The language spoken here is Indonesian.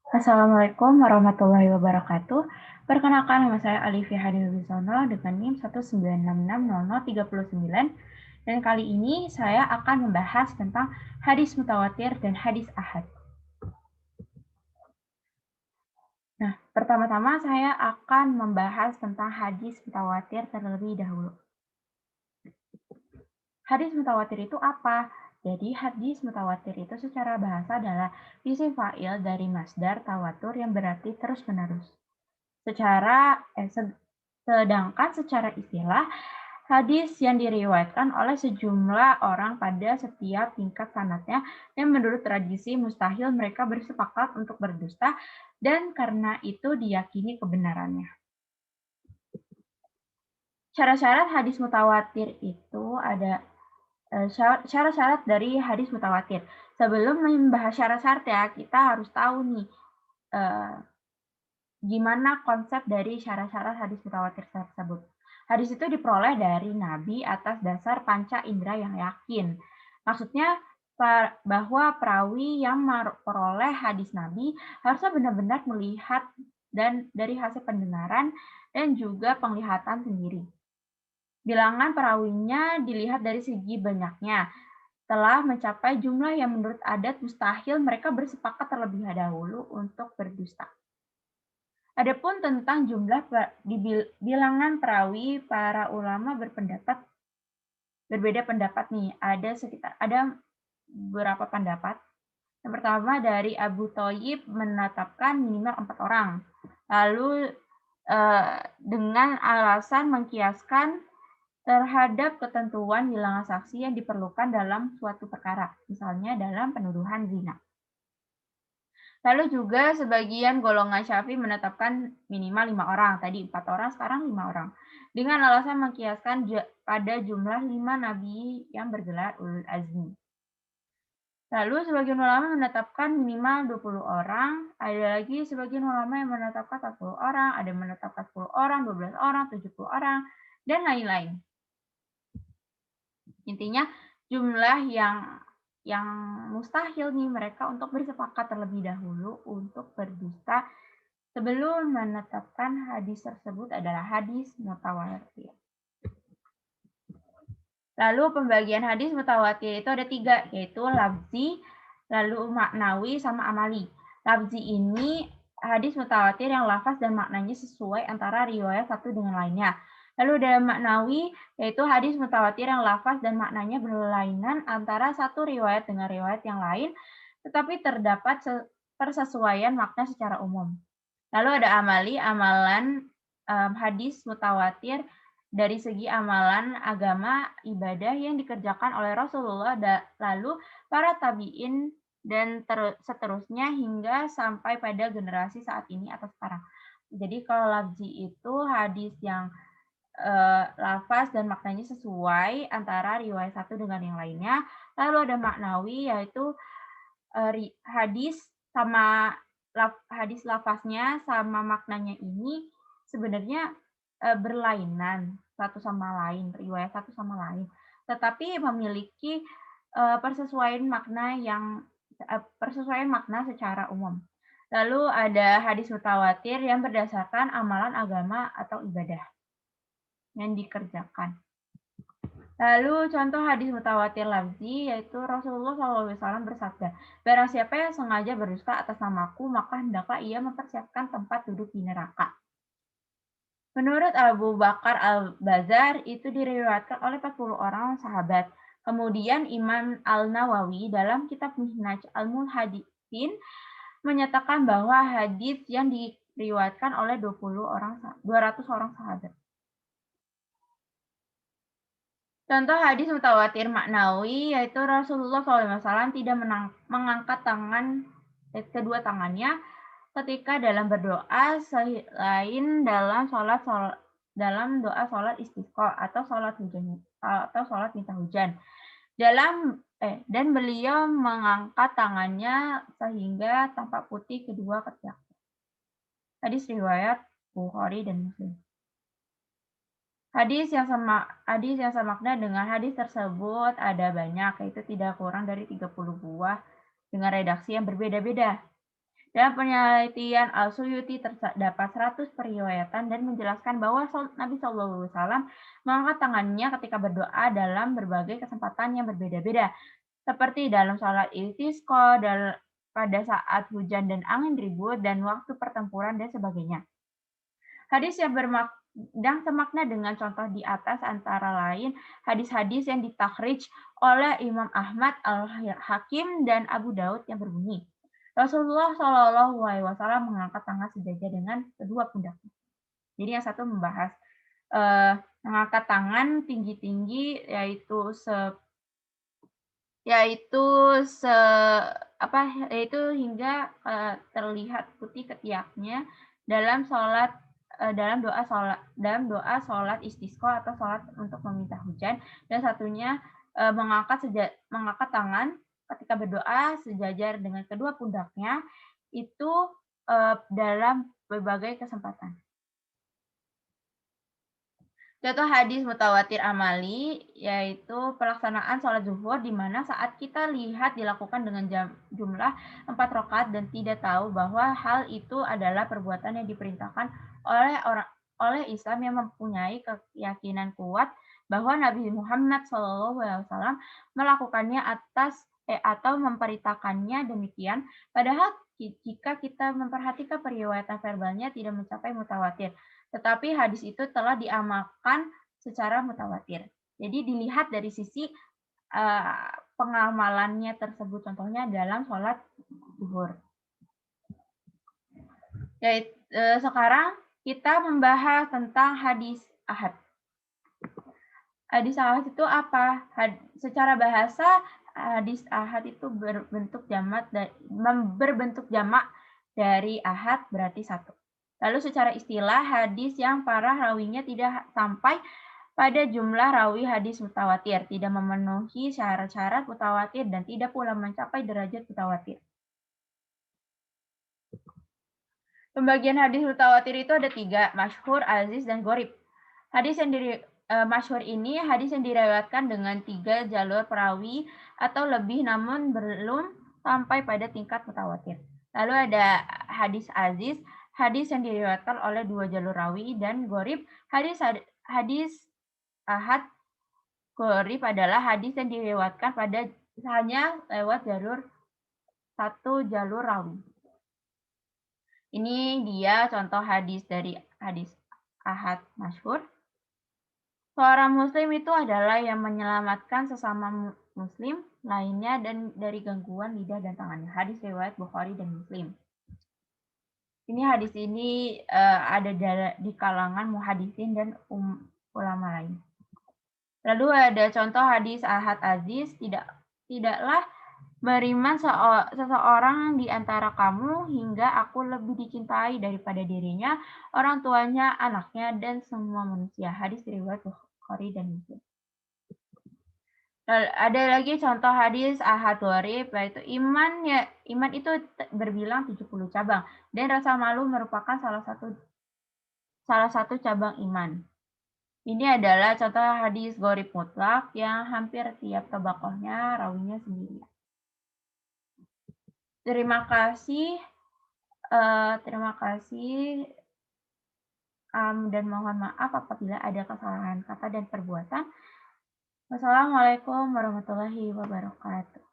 Assalamualaikum warahmatullahi wabarakatuh. Perkenalkan, nama saya Alifia Hadi Wibisono dengan NIM 1966039. Dan kali ini saya akan membahas tentang hadis mutawatir dan hadis ahad. Nah, pertama-tama saya akan membahas tentang hadis mutawatir terlebih dahulu. Hadis mutawatir itu apa? Jadi hadis mutawatir itu secara bahasa adalah isim fa'il dari masdar tawatur yang berarti terus-menerus. Sedangkan secara istilah, hadis yang diriwayatkan oleh sejumlah orang pada setiap tingkat sanadnya yang menurut tradisi mustahil mereka bersepakat untuk berdusta dan karena itu diyakini kebenarannya. Syarat-syarat hadis mutawatir itu ada syarat-syarat dari hadis mutawatir. Sebelum membahas syarat-syarat ya, kita harus tahu nih gimana konsep dari syarat-syarat hadis mutawatir tersebut. Hadis itu diperoleh dari Nabi atas dasar panca indera yang yakin. Maksudnya bahwa perawi yang memperoleh hadis Nabi harusnya benar-benar melihat dan dari hasil pendengaran dan juga penglihatan sendiri. Bilangan perawinya dilihat dari segi banyaknya. Telah mencapai jumlah yang menurut adat mustahil mereka bersepakat terlebih dahulu untuk berdusta. Adapun tentang jumlah bilangan perawi, para ulama berbeda pendapat nih. Ada beberapa pendapat. Yang pertama dari Abu Thayyib menetapkan minimal 4 orang. Lalu dengan alasan mengkiaskan terhadap ketentuan bilangan saksi yang diperlukan dalam suatu perkara, misalnya dalam penuduhan zina. Lalu juga sebagian golongan Syafi'i menetapkan minimal 5 orang, tadi 4 orang, sekarang 5 orang. Dengan alasan mengkiaskan pada jumlah 5 nabi yang bergelar ulul azmi. Lalu sebagian ulama menetapkan minimal 20 orang, ada lagi sebagian ulama yang menetapkan 40 orang, ada yang menetapkan 10 orang, 12 orang, 70 orang, dan lain-lain. Intinya jumlah yang mustahil nih mereka untuk bersepakat terlebih dahulu untuk berdusta sebelum menetapkan hadis tersebut adalah hadis mutawatir. Lalu pembagian hadis mutawatir itu ada 3, yaitu lafzi, lalu maknawi, sama amali. Lafzi ini hadis mutawatir yang lafaz dan maknanya sesuai antara riwayat satu dengan lainnya. Lalu dalam maknawi, yaitu hadis mutawatir yang lafaz dan maknanya berlainan antara satu riwayat dengan riwayat yang lain, tetapi terdapat persesuaian makna secara umum. Lalu ada amali, amalan hadis mutawatir dari segi amalan agama ibadah yang dikerjakan oleh Rasulullah, lalu para tabi'in dan seterusnya hingga sampai pada generasi saat ini atau sekarang. Jadi kalau lafzi itu hadis yang lafaz dan maknanya sesuai antara riwayat satu dengan yang lainnya. Lalu ada maknawi, yaitu hadis lafaznya sama maknanya ini sebenarnya berlainan satu sama lain, riwayat satu sama lain, tetapi memiliki persesuaian makna secara umum. Lalu ada hadis mutawatir yang berdasarkan amalan agama atau ibadah yang dikerjakan. Lalu contoh hadis mutawatir lafzi yaitu Rasulullah SAW bersabda, barang siapa yang sengaja berdusta atas namaku, maka hendaklah ia mempersiapkan tempat duduk di neraka. Menurut Abu Bakar Al-Bazar, itu diriwayatkan oleh 40 orang sahabat. Kemudian Imam Al-Nawawi dalam kitab Minhaj Al-Muhaditsin menyatakan bahwa hadis yang diriwayatkan oleh 200 orang sahabat. Contoh hadis mutawatir maknawi yaitu Rasulullah SAW tidak mengangkat kedua tangannya ketika dalam berdoa selain dalam doa sholat istisqa atau sholat minta hujan. Dan beliau mengangkat tangannya sehingga tampak putih kedua ketiak. Hadis riwayat Bukhari dan Muslim. Hadis yang semakna dengan hadis tersebut ada banyak, yaitu tidak kurang dari 30 buah dengan redaksi yang berbeda-beda. Dalam penelitian Al-Suyuti terdapat 100 periwayatan dan menjelaskan bahwa Nabi SAW mengangkat tangannya ketika berdoa dalam berbagai kesempatan yang berbeda-beda, seperti dalam sholat istisqa, pada saat hujan dan angin ribut, dan waktu pertempuran, dan sebagainya. Hadis yang semakna dengan contoh di atas antara lain hadis-hadis yang ditakhrij oleh Imam Ahmad, Al-Hakim, dan Abu Daud yang berbunyi, Rasulullah Shallallahu Alaihi Wasallam mengangkat tangan sejajar dengan kedua pundaknya. Jadi yang satu membahas mengangkat tangan tinggi-tinggi, yaitu hingga terlihat putih ketiaknya dalam doa sholat istisqa atau sholat untuk meminta hujan, dan satunya mengangkat tangan ketika berdoa sejajar dengan kedua pundaknya itu dalam berbagai kesempatan. Contoh hadis mutawatir amali, yaitu pelaksanaan sholat zuhur, di mana saat kita lihat dilakukan dengan jumlah 4 rakaat dan tidak tahu bahwa hal itu adalah perbuatan yang diperintahkan oleh Islam yang mempunyai keyakinan kuat bahwa Nabi Muhammad SAW melakukannya atau memperintahkannya demikian, padahal jika kita memperhatikan periwayatan verbalnya tidak mencapai mutawatir. Tetapi hadis itu telah diamalkan secara mutawatir. Jadi dilihat dari sisi pengamalannya tersebut, contohnya dalam sholat zuhur. Sekarang kita membahas tentang hadis ahad. Hadis ahad itu apa? Secara bahasa, hadis ahad itu berbentuk jamak dari ahad berarti satu. Lalu secara istilah, hadis yang para rawinya tidak sampai pada jumlah rawi hadis mutawatir, tidak memenuhi syarat-syarat mutawatir, dan tidak pula mencapai derajat mutawatir. Pembagian hadis mutawatir itu ada 3, masyhur, aziz, dan gharib. Hadis yang masyhur ini hadis yang diriwayatkan dengan 3 jalur perawi atau lebih namun belum sampai pada tingkat mutawatir. Lalu ada hadis aziz, hadis yang diriwayatkan oleh 2 jalur rawi, dan gharib, hadis ahad. Gharib adalah hadis yang diriwayatkan hanya lewat satu jalur rawi. Ini dia contoh hadis dari hadis ahad masyhur. Seorang muslim itu adalah yang menyelamatkan sesama muslim lainnya dan dari gangguan lidah dan tangannya. Hadis riwayat Bukhari dan Muslim. Hadis ini ada di kalangan muhadisin dan ulama lain. Lalu ada contoh hadis ahad aziz, tidaklah beriman seseorang di antara kamu hingga aku lebih dicintai daripada dirinya, orang tuanya, anaknya, dan semua manusia. Hadis riwayat Bukhari dan Muslim. Ada lagi contoh hadis ahad gharib, yaitu iman itu berbilang 70 cabang, dan rasa malu merupakan salah satu cabang iman. Ini adalah contoh hadis gharib mutlak yang hampir tiap tobakohnya rawinya sendiri. Terima kasih dan mohon maaf apabila ada kesalahan kata dan perbuatan. Wassalamualaikum warahmatullahi wabarakatuh.